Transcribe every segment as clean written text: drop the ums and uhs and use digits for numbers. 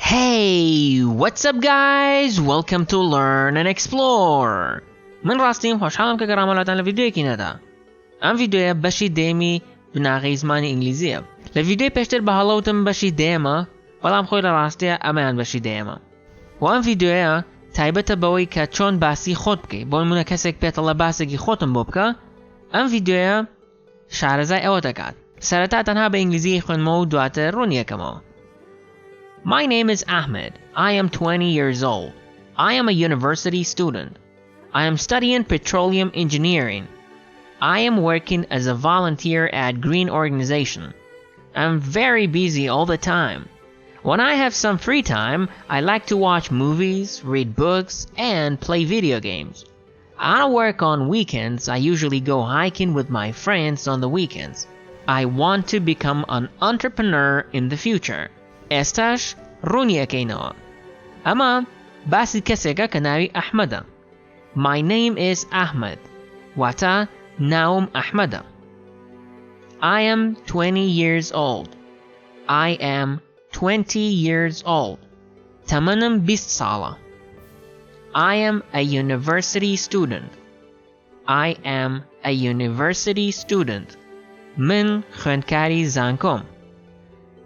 Hey, what's up guys? Welcome to Learn and Explore. من راستیم خوشحالم که گرامالاتان لویدیویکی ندا. ام ویدیویا بشی دیمی بناغەی زمانی ئینگلیزیە. لە ویدیۆی پێشتر بە هەڵەوتم بەشی دێمە، بەڵام خۆی لە ڕاستیە ئەمەیان بەشی دێمە. و ئەم ویدیۆیە تایبەتە بەوەی کە چۆن باسی خۆت بکەیت. بۆ نمونە کەسێک پێتەڵە باسێکی خۆتم بۆ بکە، ئەم ویدیۆیە شارەزای ئەوە دەکات. سەرەتا تەنها بە ئینگلیزی خوێنمەوە و دواتر ڕوونیەکەمەوە. My name is Ahmed. I am 20 years old. I am a university student. I am studying petroleum engineering. I am working as a volunteer at Green Organization. I'm very busy all the time. When I have some free time, I like to watch movies, read books, and play video games. I work on weekends. I usually go hiking with my friends on the weekends. I want to become an entrepreneur in the future. ئێستاش ڕوونیەکەینەوە. ئەمە باسی کەسێکە کە ناوی ئەحمەدە. My name is Ahmed. واتە ناوم ئەحمەدە. I am 20 years old. I am 20 years old. تەمەنم 20 ساڵە. I am a university student. I am a university student. من خوێندکاری زانکۆم.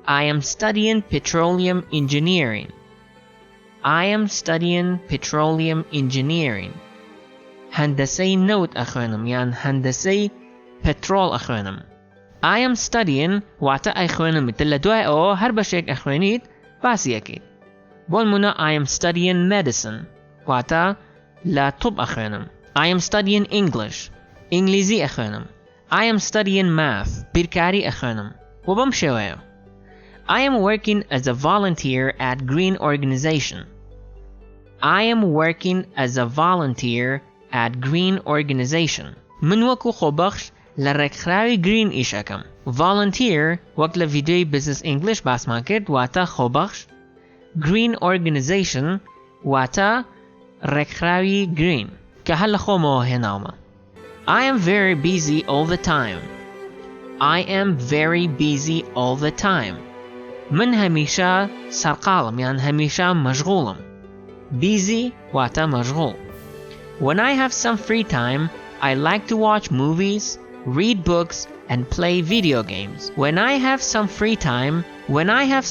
I am studying petroleum engineering. I am studying petroleum engineering. هەندسەی نەوت ئەخوێنم یان هەندسەی پەترۆڵ ئەخوێنم. I am studying واتە ئەیخوێنم تر لە دوای ئەوە هەر بەشێک ئەخوێنیت باسی ئەکەیت. بۆ نمونە I am studying medicine واتە لە طب ئەخوێنم. I am studying English ئینگلیزی ئەخوێنم. I am studying math بیرکاری ئەخوێنم. و بەم شێوەیە. I am working as a volunteer at Green Organization. I am working as a volunteer at Green Organization. من وەکو خۆبەخش لە ڕێکخراوی Green ئیش ئەەکەم. Volunteer وەک لە ڤیدیۆی Business English باسمان کرد واتە خۆبەخش. Green Organization واتە ڕێکخراوی Green کە هەر لە خۆمەوە هێناومە. I am very busy all the time. I am very busy all the time. من هەمیشە سەرقاڵم یان هەمیشە مەشغوڵم. Busy واتە مەشغوڵ. When I have some free time, I like to watch movies, read books, and play video games. When I have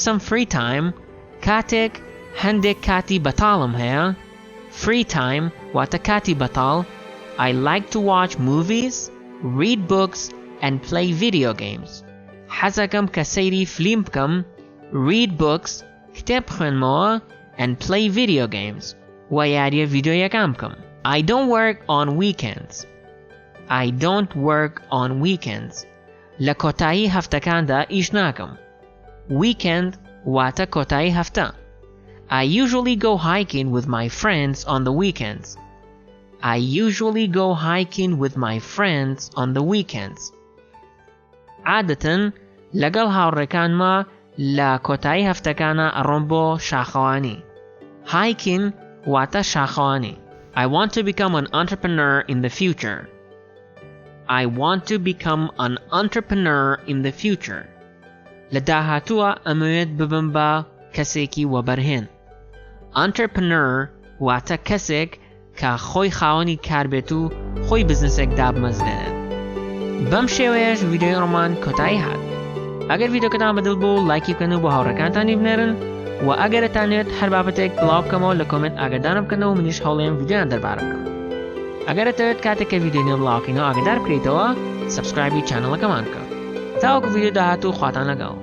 some free time, کاتێک هەندێک کاتی بەتاڵم هەیە. Free time واتە کاتی بەتاڵ. I like to watch movies, read books, and play video games. حەزەکەم کە سەیری فلیم بکەم. Read books کتێب بخوێنمەوە and play video games و یاریە ڤیدیۆیەکان بکەم. I don't work on weekends. I don't work on weekends. لە کۆتایی هەفتەکاندا ئیش ناکەم. Weekend واتە کۆتایی هەفتە. I usually go hiking with my friends on the weekends. I usually go hiking with my friends on the weekends. عادەتەن لەگەڵ هاوڕێکانمە لە کۆتایی هەفتەکانە ئەڕۆم بۆ شاخەوانی. Hiking واتە شاخەوانی. I want to become an entrepreneur in the future. I want to become an entrepreneur in the future. لە داهاتووە ئەمەوێت ببم بە کەسێکی وەبەرهێن. Entrepreneur واتە کەسێک کە خۆی خاوەنی کار بێت و خۆی بزنسێک دابمەزرێنێت. بەم شێوەیەش ڤیدیۆی ڕۆمان کۆتایی هات. ئەگەر ڤیدیۆکەتان بەدڵ بوو لایکی بکەن و بۆ هاوڕێکانتانی بنێرن و ئەگەر دەتانێت هەر بابەتێک بڵاو بکەمەوە لە کۆمنت ئاگادارم بکەنەوە منیش هەوڵێم ڤیدیۆیان دەربارە بکەم. ئەگەر دەتەوێت کاتێک کە ڤیدیۆ نوێ بڵاوکەینەوە ئاگادار بکەیتەوە سەبسکرایبی چانەڵەکەمان بکە. تاوەکو ڤیدیۆ داهاتوو خواتان لەگەڵ.